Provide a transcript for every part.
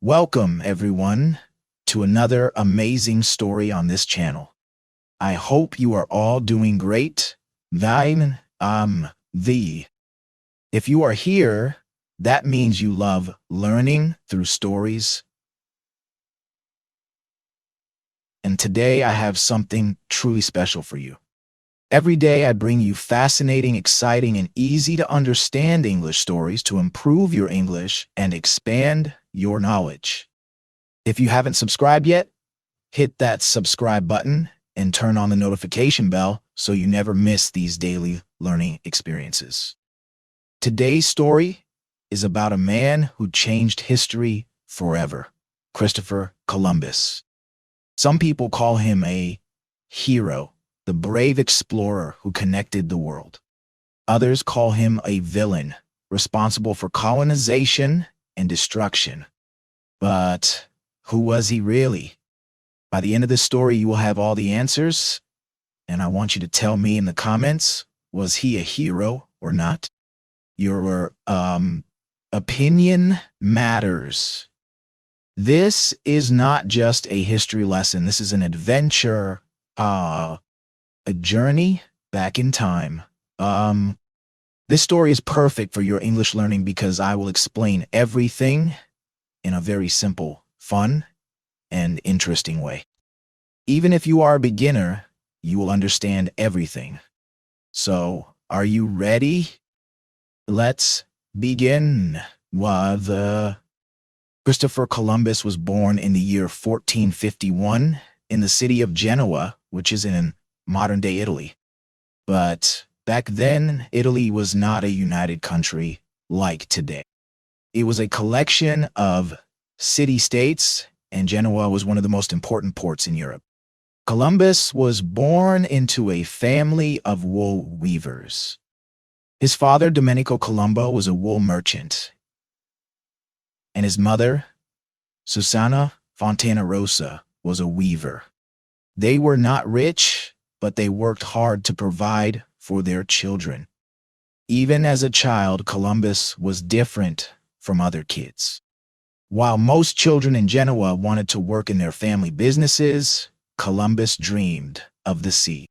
Welcome, everyone, to another amazing story on this channel. I hope you are all doing great. The. If you are here, that means you love learning through stories. And today I have something truly special for you. Every day I bring you fascinating, exciting, and easy to understand English stories to improve your English and expand your knowledge. If you haven't subscribed yet, hit that subscribe button and turn on the notification bell so you never miss these daily learning experiences. Today's story is about a man who changed history forever, Christopher Columbus. Some people call him a hero, the brave explorer who connected the world. Others call him a villain, responsible for colonization and destruction. But who was he really? By the end of this story, you will have all the answers, and I want you to tell me in the comments, was he a hero or not? Your opinion matters. This is not just a history lesson. This is an adventure, a journey back in time. This story is perfect for your English learning because I will explain everything in a very simple, fun, and interesting way. Even if you are a beginner, you will understand everything. So, are you ready? Let's begin. Christopher Columbus was born in the year 1451 in the city of Genoa, which is in modern-day Italy. But back then, Italy was not a united country like today. It was a collection of city-states, and Genoa was one of the most important ports in Europe. Columbus was born into a family of wool weavers. His father, Domenico Colombo, was a wool merchant, and his mother, Susanna Fontanarosa, was a weaver. They were not rich, but they worked hard to provide for their children. Even as a child, Columbus was different from other kids. While most children in Genoa wanted to work in their family businesses, Columbus dreamed of the sea.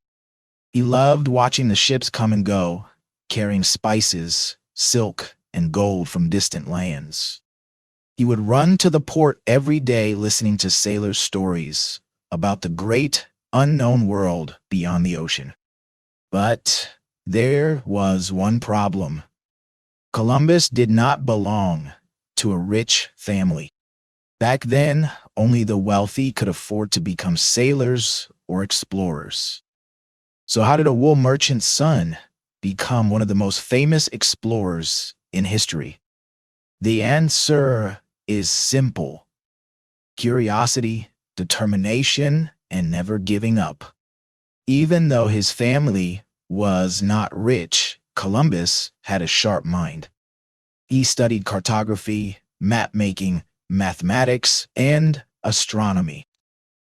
He loved watching the ships come and go, carrying spices, silk, and gold from distant lands. He would run to the port every day listening to sailors' stories about the great, unknown world beyond the ocean. But there was one problem. Columbus did not belong to a rich family. Back then, only the wealthy could afford to become sailors or explorers. So how did a wool merchant's son become one of the most famous explorers in history? The answer is simple: curiosity, determination, and never giving up. Even though his family was not rich, Columbus had a sharp mind. He studied cartography, map-making, mathematics, and astronomy.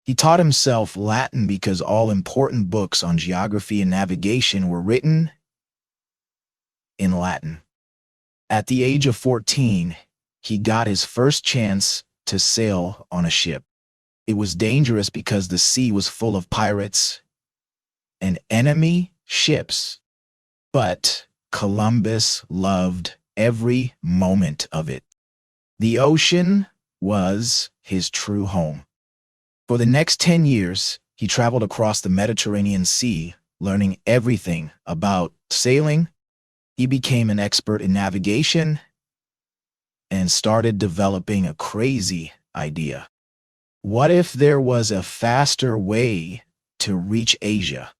He taught himself Latin because all important books on geography and navigation were written in Latin. At the age of 14, he got his first chance to sail on a ship. It was dangerous because the sea was full of pirates and enemy ships. But Columbus loved every moment of it. The ocean was his true home. For the next 10 years, he traveled across the Mediterranean Sea, learning everything about sailing. He became an expert in navigation and started developing a crazy idea. What if there was a faster way to reach Asia?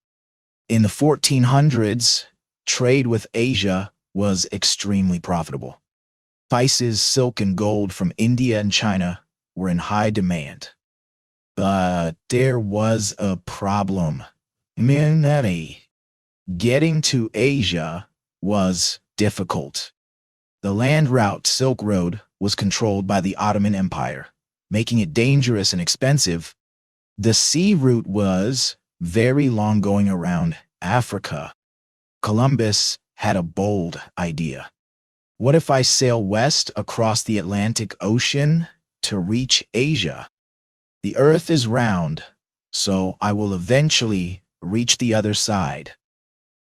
In the 1400s, trade with Asia was extremely profitable. Spices, silk, and gold from India and China were in high demand. But there was a problem. Getting to Asia was difficult. The land route, Silk Road, was controlled by the Ottoman Empire, making it dangerous and expensive. The sea route was very long, going around Africa. Columbus had a bold idea. What if I sail west across the Atlantic Ocean to reach Asia. The earth is round, so I will eventually reach the other side.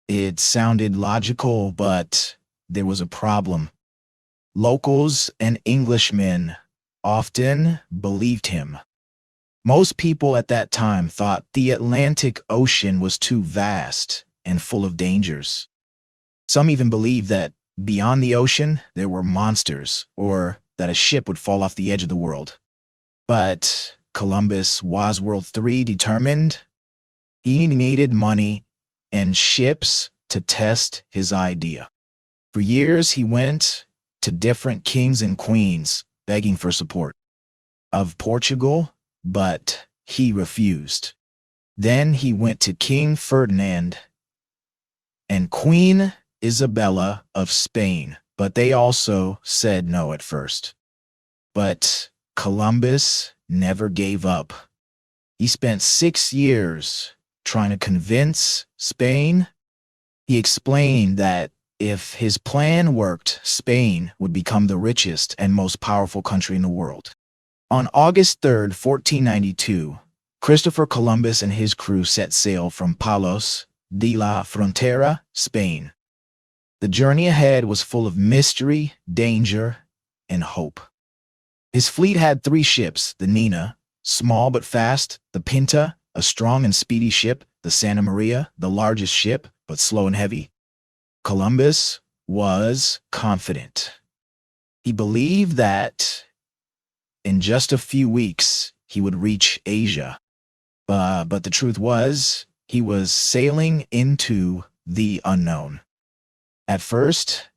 It sounded logical, but there was a problem. Locals and Englishmen often believed him. Most people at that time thought the Atlantic Ocean was too vast and full of dangers. Some even believed that beyond the ocean there were monsters, or that a ship would fall off the edge of the world. But Columbus was World III determined he needed money and ships to test his idea. For years he went to different kings and queens begging for support of Portugal, but he refused. Then he went to King Ferdinand and Queen Isabella of Spain, but they also said no at first. But Columbus never gave up. He spent 6 years trying to convince Spain. He explained that if his plan worked, Spain would become the richest and most powerful country in the world. On August 3rd, 1492, Christopher Columbus and his crew set sail from Palos de la Frontera, Spain. The journey ahead was full of mystery, danger, and hope. His fleet had 3 ships: the Nina, small but fast; the Pinta, a strong and speedy ship; the Santa Maria, the largest ship, but slow and heavy. Columbus was confident. He believed that in just a few weeks he would reach Asia. But the truth was, he was sailing into the unknown. At first,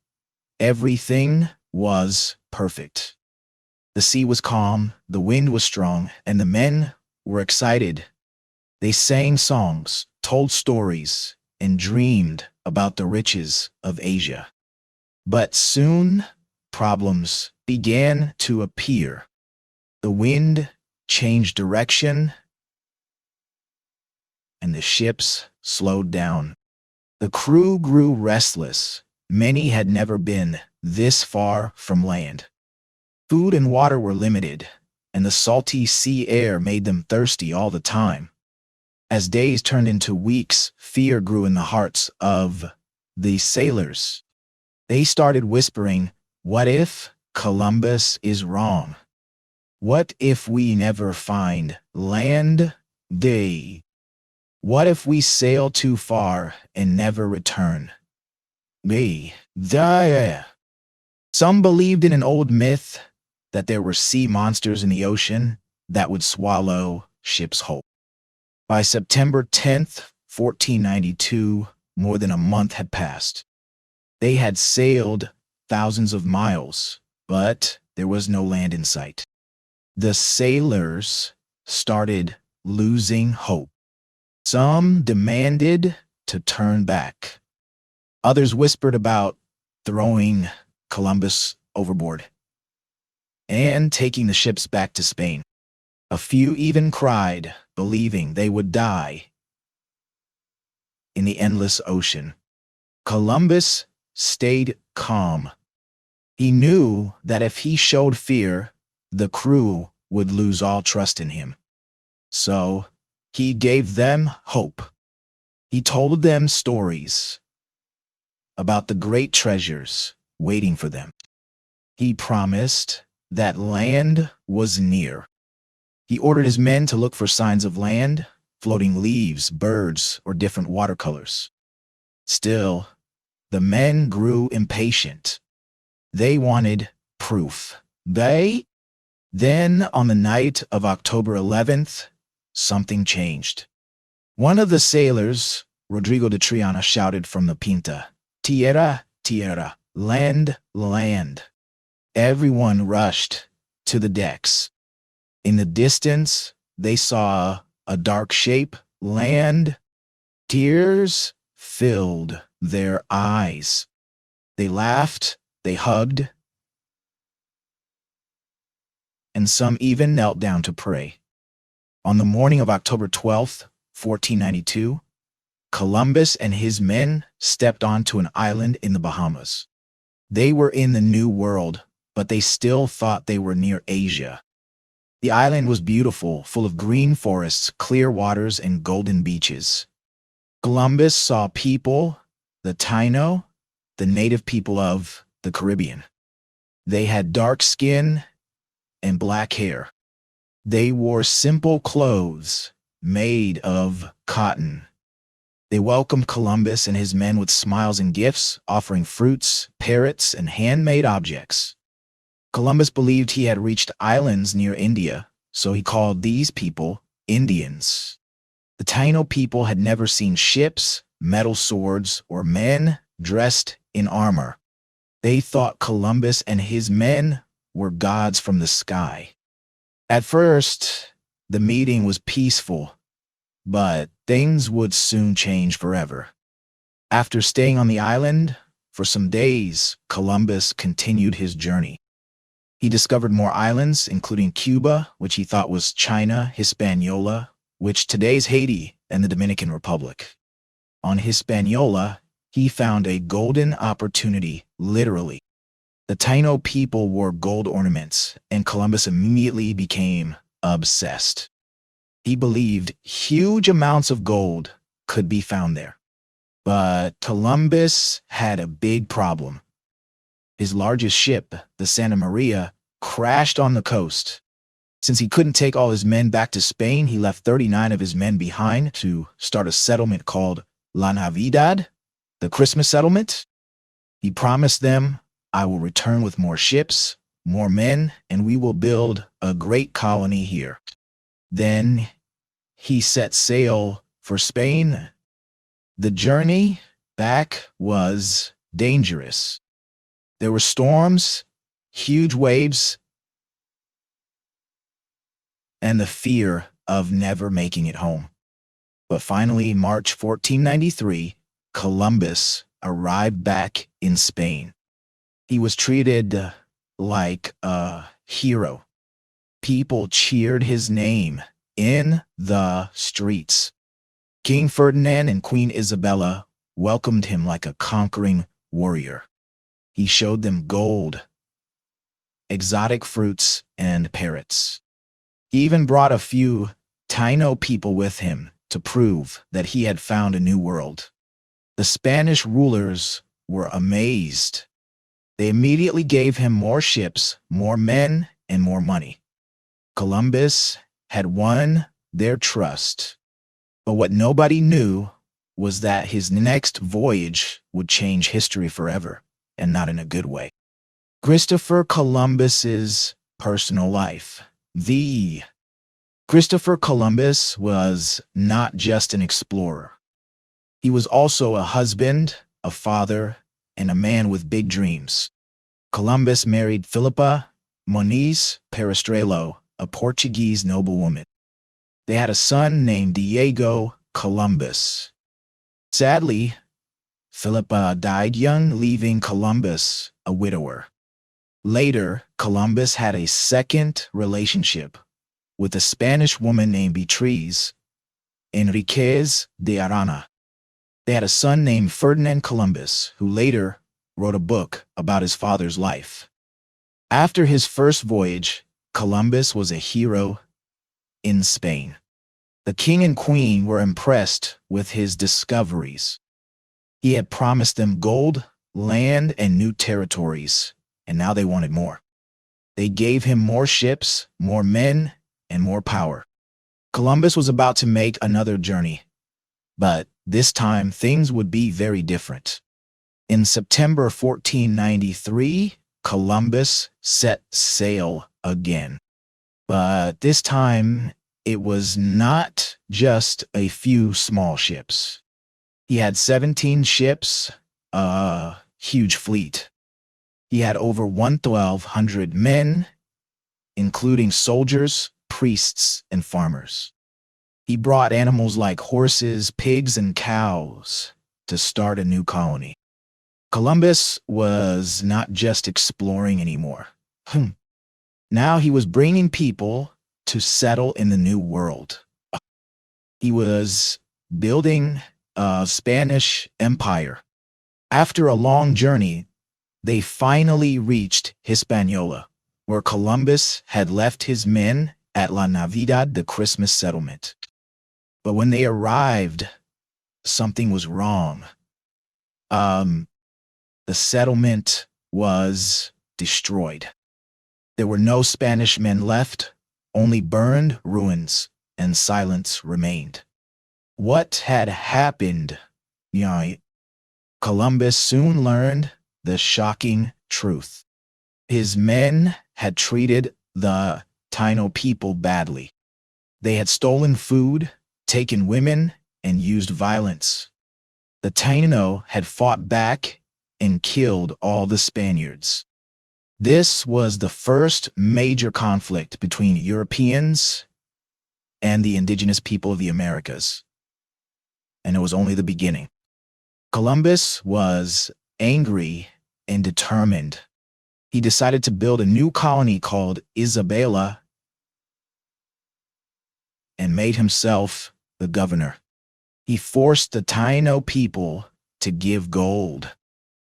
everything was perfect. The sea was calm, the wind was strong, and the men were excited. They sang songs, told stories, and dreamed about the riches of Asia. But soon, problems began to appear. The wind changed direction, and the ships slowed down. The crew grew restless. Many had never been this far from land. Food and water were limited, and the salty sea air made them thirsty all the time. As days turned into weeks, fear grew in the hearts of the sailors. They started whispering, "What if Columbus is wrong? What if we never find land? What if we sail too far and never return?" Some believed in an old myth that there were sea monsters in the ocean that would swallow ships whole. By September 10th, 1492, more than a month had passed. They had sailed thousands of miles, but there was no land in sight. The sailors started losing hope. Some demanded to turn back. Others whispered about throwing Columbus overboard and taking the ships back to Spain. A few even cried, believing they would die in the endless ocean. Columbus stayed calm. He knew that if he showed fear, the crew would lose all trust in him. So he gave them hope. He told them stories about the great treasures waiting for them. He promised that land was near. He ordered his men to look for signs of land, floating leaves, birds, or different watercolors. Still, the men grew impatient. They wanted proof. Then, on the night of October 11th, something changed. One of the sailors, Rodrigo de Triana, shouted from the Pinta, "Tierra, tierra, land, land." Everyone rushed to the decks. In the distance, they saw a dark shape, land. Tears filled their eyes. They laughed, they hugged, and some even knelt down to pray. On the morning of October 12th, 1492, Columbus and his men stepped onto an island in the Bahamas. They were in the New World, but they still thought they were near Asia. The island was beautiful, full of green forests, clear waters, and golden beaches. Columbus saw people, the Taino, the native people of the Caribbean. They had dark skin and black hair. They wore simple clothes made of cotton. They welcomed Columbus and his men with smiles and gifts, offering fruits, parrots, and handmade objects. Columbus believed he had reached islands near India, so he called these people Indians. The Taino people had never seen ships, metal swords, or men dressed in armor. They thought Columbus and his men were gods from the sky. At first, the meeting was peaceful, but things would soon change forever. After staying on the island for some days, Columbus continued his journey. He discovered more islands, including Cuba, which he thought was China, Hispaniola, which today's Haiti, and the Dominican Republic. On Hispaniola, he found a golden opportunity, literally. The Taino people wore gold ornaments, and Columbus immediately became obsessed. He believed huge amounts of gold could be found there. But Columbus had a big problem. His largest ship, the Santa Maria, crashed on the coast. Since he couldn't take all his men back to Spain, he left 39 of his men behind to start a settlement called La Navidad, the Christmas settlement. He promised them, "I will return with more ships, more men, and we will build a great colony here." Then he set sail for Spain. The journey back was dangerous. There were storms, huge waves, and the fear of never making it home. But finally, March 1493, Columbus arrived back in Spain. He was treated like a hero. People cheered his name in the streets. King Ferdinand and Queen Isabella welcomed him like a conquering warrior. He showed them gold, exotic fruits, and parrots. He even brought a few Taino people with him to prove that he had found a new world. The Spanish rulers were amazed. They immediately gave him more ships, more men, and more money. Columbus had won their trust. But what nobody knew was that his next voyage would change history forever, and not in a good way. Christopher Columbus's personal life. Christopher Columbus was not just an explorer. He was also a husband, a father, and a man with big dreams. Columbus married Philippa Moniz Perestrelo, a Portuguese noblewoman. They had a son named Diego Columbus. Sadly, Philippa died young, leaving Columbus a widower. Later, Columbus had a second relationship with a Spanish woman named Beatriz Enriquez de Arana. They had a son named Ferdinand Columbus, who later wrote a book about his father's life. After his first voyage, Columbus was a hero in Spain. The king and queen were impressed with his discoveries. He had promised them gold, land, and new territories, and now they wanted more. They gave him more ships, more men, and more power. Columbus was about to make another journey, but this time things would be very different. In September 1493, Columbus set sail again. But this time, it was not just a few small ships. He had 17 ships, a huge fleet. He had over 1,200 men, including soldiers, priests, and farmers. He brought animals like horses, pigs, and cows to start a new colony. Columbus was not just exploring anymore. Now he was bringing people to settle in the new world. He was building a Spanish empire. After a long journey, they finally reached Hispaniola, where Columbus had left his men at La Navidad, the Christmas settlement. But when they arrived, something was wrong. The settlement was destroyed. There were no Spanish men left, only burned ruins, and silence remained. What had happened? Columbus soon learned the shocking truth. His men had treated the Taino people badly. They had stolen food, taken women, and used violence. The Taino had fought back and killed all the Spaniards. This was the first major conflict between Europeans and the indigenous people of the Americas. And it was only the beginning. Columbus was angry and determined. He decided to build a new colony called Isabela and made himself the governor. He forced the Taino people to give gold.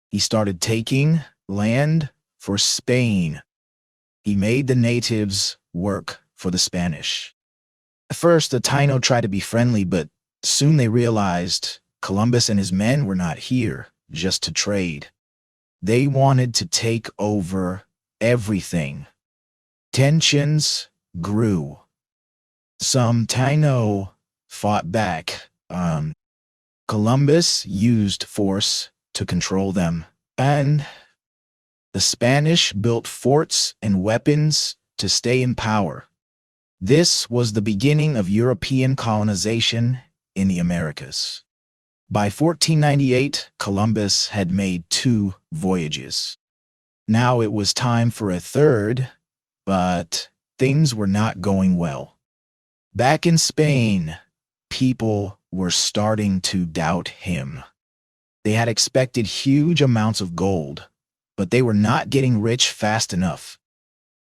He started taking land for Spain. He made the natives work for the Spanish. At first, the Taino tried to be friendly, but soon they realized Columbus and his men were not here just to trade. They wanted to take over everything. Tensions grew. Some Taino fought back. Columbus used force to control them, and the Spanish built forts and weapons to stay in power. This was the beginning of European colonization in the Americas. By 1498, Columbus had made 2 voyages. Now it was time for a third, but things were not going well. Back in Spain, people were starting to doubt him. They had expected huge amounts of gold, but they were not getting rich fast enough.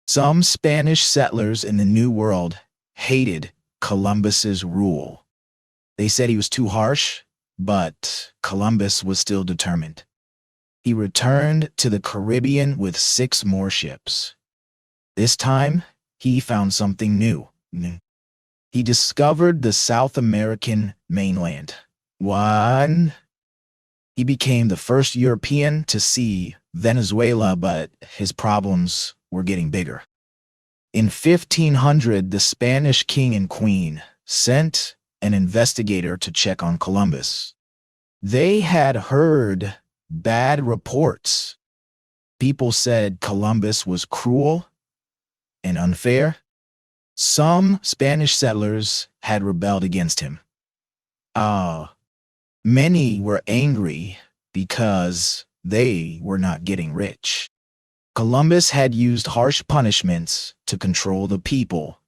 Some Spanish settlers in the New World hated Columbus's rule. They said he was too harsh, but Columbus was still determined. He returned to the Caribbean with 6 more ships. This time, he found something new. He discovered the South American mainland. He became the first European to see Venezuela, but his problems were getting bigger. In 1500, the Spanish king and queen sent an investigator to check on Columbus. They had heard bad reports. People said Columbus was cruel and unfair. Some Spanish settlers had rebelled against him. Many were angry because they were not getting rich. Columbus had used harsh punishments to control the people.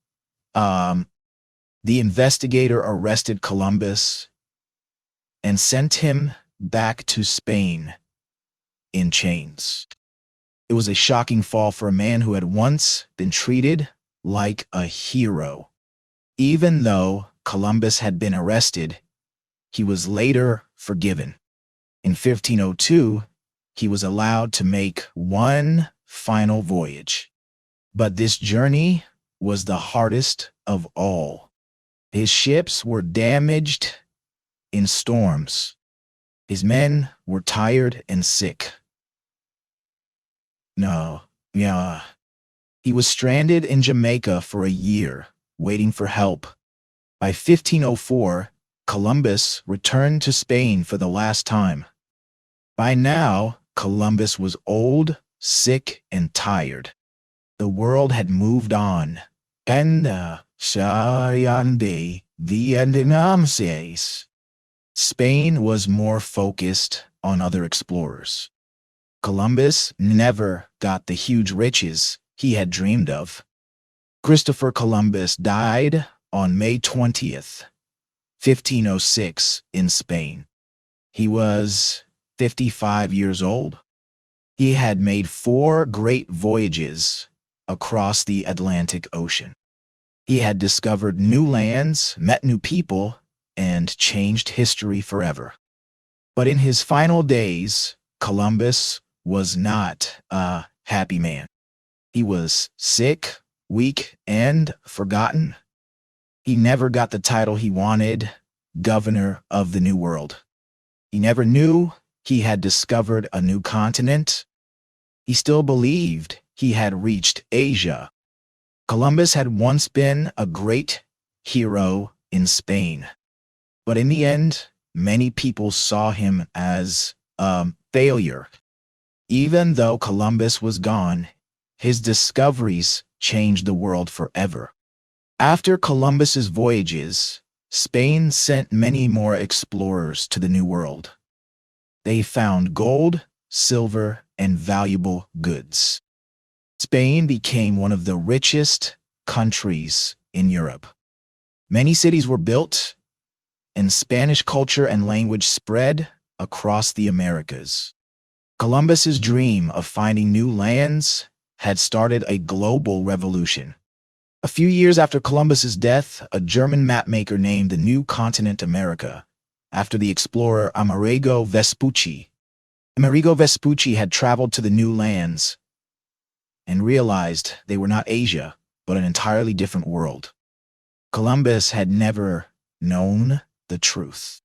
The investigator arrested Columbus and sent him back to Spain in chains. It was a shocking fall for a man who had once been treated like a hero. Even though Columbus had been arrested, he was later forgiven. In 1502, he was allowed to make one final voyage. But this journey was the hardest of all. His ships were damaged in storms. His men were tired and sick. He was stranded in Jamaica for a year, waiting for help. By 1504, Columbus returned to Spain for the last time. By now, Columbus was old, sick, and tired. The world had moved on. And Spain was more focused on other explorers. Columbus never got the huge riches he had dreamed of. Christopher Columbus died on May 20th, 1506, in Spain. He was 55 years old. He had made 4 great voyages across the Atlantic Ocean. He had discovered new lands, met new people, and changed history forever. But in his final days, Columbus was not a happy man. He was sick, weak, and forgotten. He never got the title he wanted, governor of the New World. He never knew he had discovered a new continent. He still believed he had reached Asia. Columbus had once been a great hero in Spain, but in the end, many people saw him as a failure. Even though Columbus was gone, his discoveries changed the world forever. After Columbus's voyages, Spain sent many more explorers to the New World. They found gold, silver, and valuable goods. Spain became one of the richest countries in Europe. Many cities were built, and Spanish culture and language spread across the Americas. Columbus's dream of finding new lands had started a global revolution. A few years after Columbus's death, a German mapmaker named the new continent America after the explorer Amerigo Vespucci. Amerigo Vespucci had traveled to the new lands and realized they were not Asia, but an entirely different world. Columbus had never known the truth.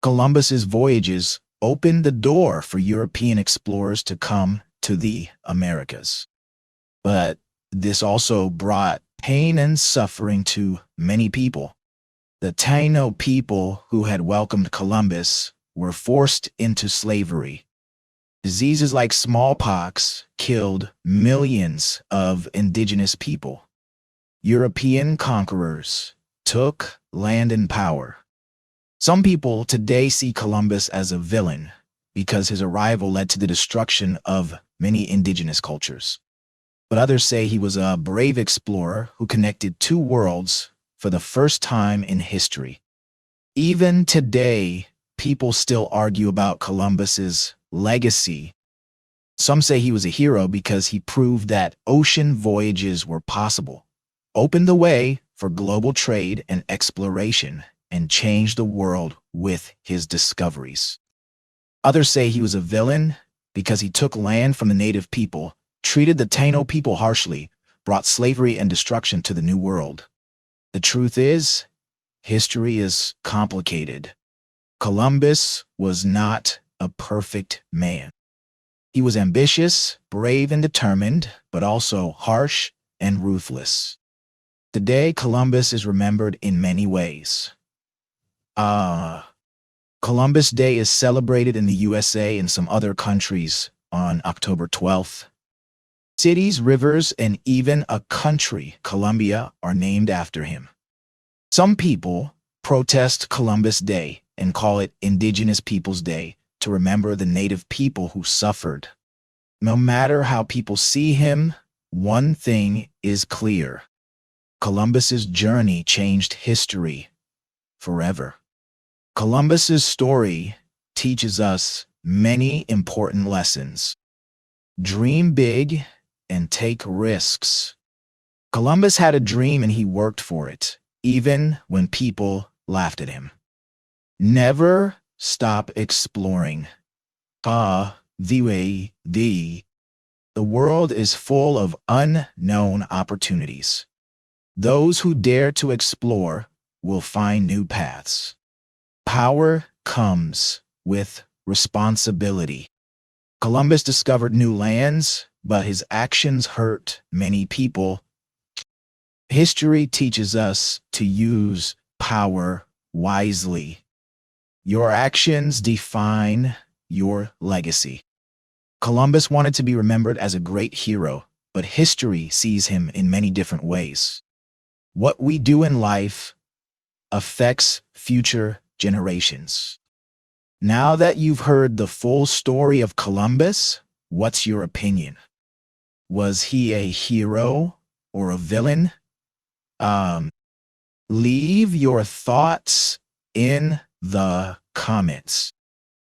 Columbus's voyages opened the door for European explorers to come to the Americas. But this also brought pain and suffering to many people. The Taino people who had welcomed Columbus were forced into slavery. Diseases like smallpox killed millions of indigenous people. European conquerors took land and power. Some people today see Columbus as a villain because his arrival led to the destruction of many indigenous cultures. But others say he was a brave explorer who connected two worlds for the first time in history. Even today, people still argue about Columbus's legacy. Some say he was a hero because he proved that ocean voyages were possible, opened the way for global trade and exploration, and changed the world with his discoveries. Others say he was a villain because he took land from the native people, treated the Taino people harshly, brought slavery and destruction to the New World. The truth is, history is complicated. Columbus was not a perfect man. He was ambitious, brave, and determined, but also harsh and ruthless. Today, Columbus is remembered in many ways. Columbus Day is celebrated in the USA and some other countries on October 12th. Cities, rivers, and even a country, Colombia, are named after him. Some people protest Columbus Day and call it Indigenous Peoples Day to remember the native people who suffered. No matter how people see him, one thing is clear. Columbus's journey changed history forever. Columbus's story teaches us many important lessons. Dream big and take risks. Columbus had a dream and he worked for it, even when people laughed at him. Never stop exploring. The world is full of unknown opportunities. Those who dare to explore will find new paths. Power comes with responsibility. Columbus discovered new lands, but his actions hurt many people. History teaches us to use power wisely. Your actions define your legacy. Columbus wanted to be remembered as a great hero, but history sees him in many different ways. What we do in life affects future generations. Now that you've heard the full story of Columbus, what's your opinion? Was he a hero or a villain? Leave your thoughts in the comments.